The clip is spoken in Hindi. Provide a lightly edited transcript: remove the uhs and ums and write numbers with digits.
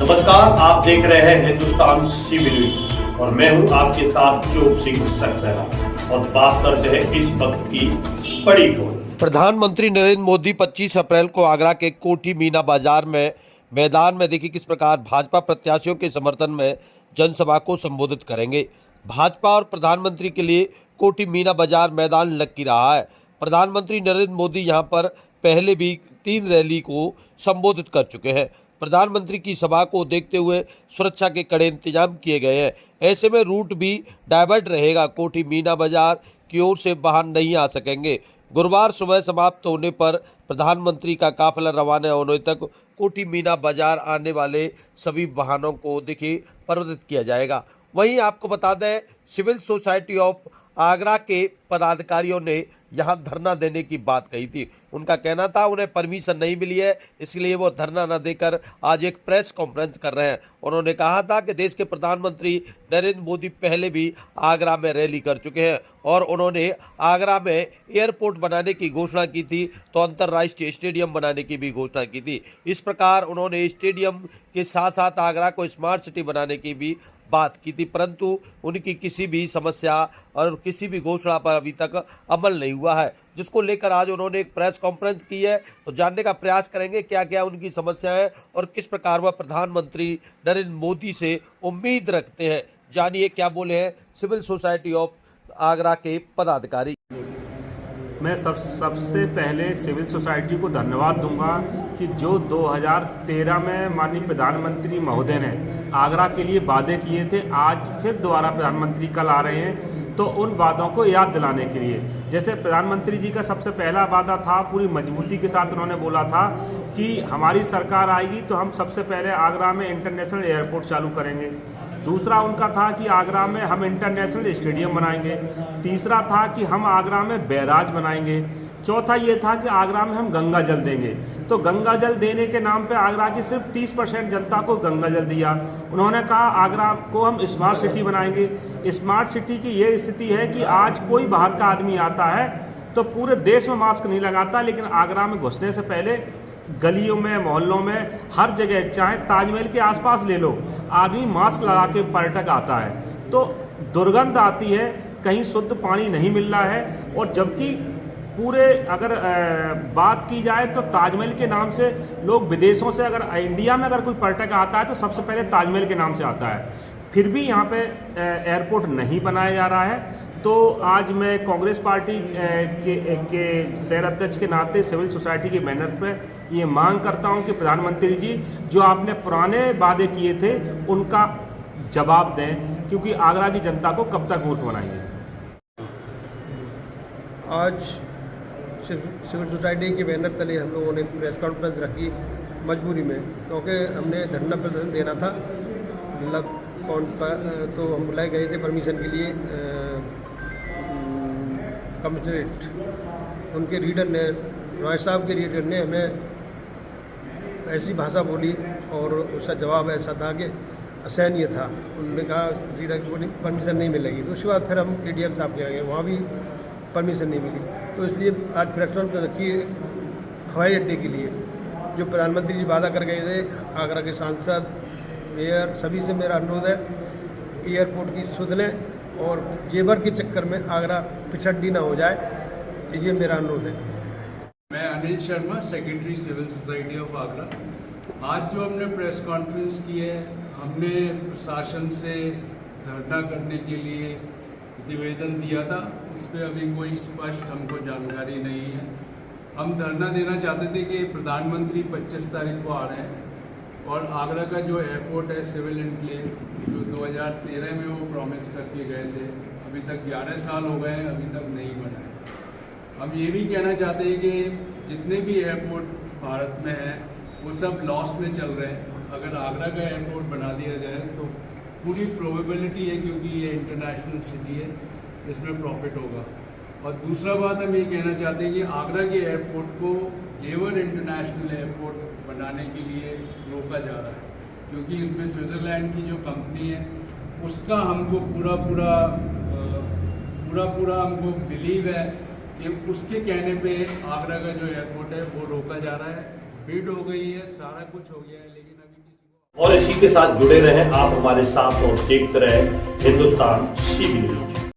नमस्कार, आप देख रहे हैं हिंदुस्तान सीबी न्यूज और मैं हूं आपके साथ चोप सिंह सक्सेना और बात करते हैं इस वक्त की बड़ी खबर। प्रधानमंत्री नरेंद्र मोदी 25 अप्रैल को आगरा के कोठी मीना बाजार में मैदान में देखिए किस प्रकार भाजपा प्रत्याशियों के समर्थन में जनसभा को संबोधित करेंगे। भाजपा और प्रधानमंत्री के लिए कोठी मीना बाजार मैदान लग रहा है। प्रधानमंत्री नरेंद्र मोदी यहां पर पहले भी 3 रैली को संबोधित कर चुके हैं। प्रधानमंत्री की सभा को देखते हुए सुरक्षा के कड़े इंतजाम किए गए हैं। ऐसे में रूट भी डाइवर्ट रहेगा। कोठी मीना बाजार की ओर से वाहन नहीं आ सकेंगे। गुरुवार सुबह समाप्त होने पर प्रधानमंत्री का काफिला रवाना होने तक कोठी मीना बाजार आने वाले सभी वाहनों को देखिए प्रवर्तित किया जाएगा। वहीं आपको बता दें, सिविल सोसाइटी ऑफ आगरा के पदाधिकारियों ने यहां धरना देने की बात कही थी। उनका कहना था उन्हें परमिशन नहीं मिली है, इसलिए वो धरना न देकर आज एक प्रेस कॉन्फ्रेंस कर रहे हैं। उन्होंने कहा था कि देश के प्रधानमंत्री नरेंद्र मोदी पहले भी आगरा में रैली कर चुके हैं और उन्होंने आगरा में एयरपोर्ट बनाने की घोषणा की थी, तो अंतर्राष्ट्रीय स्टेडियम बनाने की भी घोषणा की थी। इस प्रकार उन्होंने स्टेडियम के साथ साथ आगरा को स्मार्ट सिटी बनाने की भी बात की थी, परंतु उनकी किसी भी समस्या और किसी भी घोषणा पर अभी तक अमल नहीं हुआ है, जिसको लेकर आज उन्होंने एक प्रेस कॉन्फ्रेंस की है। तो जानने का प्रयास करेंगे क्या क्या उनकी समस्या है और किस प्रकार वह प्रधानमंत्री नरेंद्र मोदी से उम्मीद रखते हैं। जानिए क्या बोले हैं सिविल सोसाइटी ऑफ आगरा के पदाधिकारी। मैं सबसे पहले सिविल सोसाइटी को धन्यवाद दूंगा कि जो 2013 में माननीय प्रधानमंत्री महोदय ने आगरा के लिए वादे किए थे, आज फिर दोबारा प्रधानमंत्री कल आ रहे हैं, तो उन वादों को याद दिलाने के लिए। जैसे प्रधानमंत्री जी का सबसे पहला वादा था, पूरी मजबूती के साथ उन्होंने बोला था कि हमारी सरकार आएगी तो हम सबसे पहले आगरा में इंटरनेशनल एयरपोर्ट चालू करेंगे। दूसरा उनका था कि आगरा में हम इंटरनेशनल स्टेडियम बनाएंगे। तीसरा था कि हम आगरा में बैराज बनाएंगे। चौथा ये था कि आगरा में हम गंगा जल देंगे। तो गंगा जल देने के नाम पे आगरा की सिर्फ 30% जनता को गंगा जल दिया। उन्होंने कहा आगरा को हम स्मार्ट सिटी बनाएंगे। स्मार्ट सिटी की ये स्थिति है कि आज कोई बाहर का आदमी आता है तो पूरे देश में मास्क नहीं लगाता, लेकिन आगरा में घुसने से पहले गलियों में, मोहल्लों में, हर जगह, चाहे ताजमहल के आसपास ले लो, आदमी मास्क लगा के पर्यटक आता है। तो दुर्गंध आती है, कहीं शुद्ध पानी नहीं मिल रहा है। और जबकि पूरे अगर बात की जाए तो ताजमहल के नाम से लोग विदेशों से, अगर इंडिया में अगर कोई पर्यटक आता है तो सबसे पहले ताजमहल के नाम से आता है। फिर भी यहाँ पे एयरपोर्ट नहीं बनाया जा रहा है। तो आज मैं कांग्रेस पार्टी के शहर अध्यक्ष के नाते सिविल सोसाइटी के बैनर पर ये मांग करता हूं कि प्रधानमंत्री जी जो आपने पुराने वादे किए थे उनका जवाब दें, क्योंकि आगरा की जनता को कब तक मूर्ख बनाएंगे। आज सिविल सोसाइटी के बैनर तले हम लोगों ने प्रेस कॉन्फ्रेंस रखी मजबूरी में, क्योंकि हमने धरना प्रदर्शन देना था। तो हम बुलाए गए थे परमिशन के लिए कमिश्नरेट। उनके रीडर ने, रॉय साहब के रीडर ने हमें ऐसी भाषा बोली और उसका जवाब ऐसा था कि असहनीय था। उन्होंने कहा रीडर को परमिशन नहीं मिलेगी। तो उसके बाद फिर हम ADM साहब के गए, वहाँ भी परमिशन नहीं मिली। तो इसलिए आज प्रेस कॉन्फ्रेंस रखी हवाई अड्डे के लिए, जो प्रधानमंत्री जी वादा कर गए थे। आगरा के सांसद, मेयर, सभी से मेरा अनुरोध है एयरपोर्ट की सुध लें और जेवर के चक्कर में आगरा पिछड़ी ना हो जाए, ये मेरा अनुरोध है। मैं Anil Sharma, secretary civil society of Agra. आज जो हमने प्रेस कॉन्फ्रेंस की है, हमने प्रशासन से धरना करने के लिए निवेदन दिया था। उस पर अभी कोई स्पष्ट हमको जानकारी नहीं है। हम धरना देना चाहते थे कि प्रधानमंत्री 25 तारीख को आ रहे हैं और आगरा का जो एयरपोर्ट है सिविल एनक्लेव, जो 2013 में वो प्रॉमिस करके गए थे, अभी तक 11 साल हो गए हैं, अभी तक नहीं बना है। हम ये भी कहना चाहते हैं कि जितने भी एयरपोर्ट भारत में हैं वो सब लॉस में चल रहे हैं। अगर आगरा का एयरपोर्ट बना दिया जाए तो पूरी प्रोबेबिलिटी है, क्योंकि ये इंटरनेशनल सिटी है, इसमें प्रॉफिट होगा। और दूसरा बात हम ये कहना चाहते हैं कि आगरा के एयरपोर्ट को जेवर इंटरनेशनल एयरपोर्ट बनाने के लिए रोका जा रहा है, क्योंकि इसमें स्विट्ज़रलैंड की जो कंपनी है उसका हमको पूरा हमको बिलीव है कि उसके कहने पे आगरा का जो एयरपोर्ट है वो रोका जा रहा है। बिड हो गई है, सारा कुछ हो गया है, लेकिन और इसी के साथ जुड़े रहें आप हमारे साथ और देखते रहें हिंदुस्तान CB न्यूज।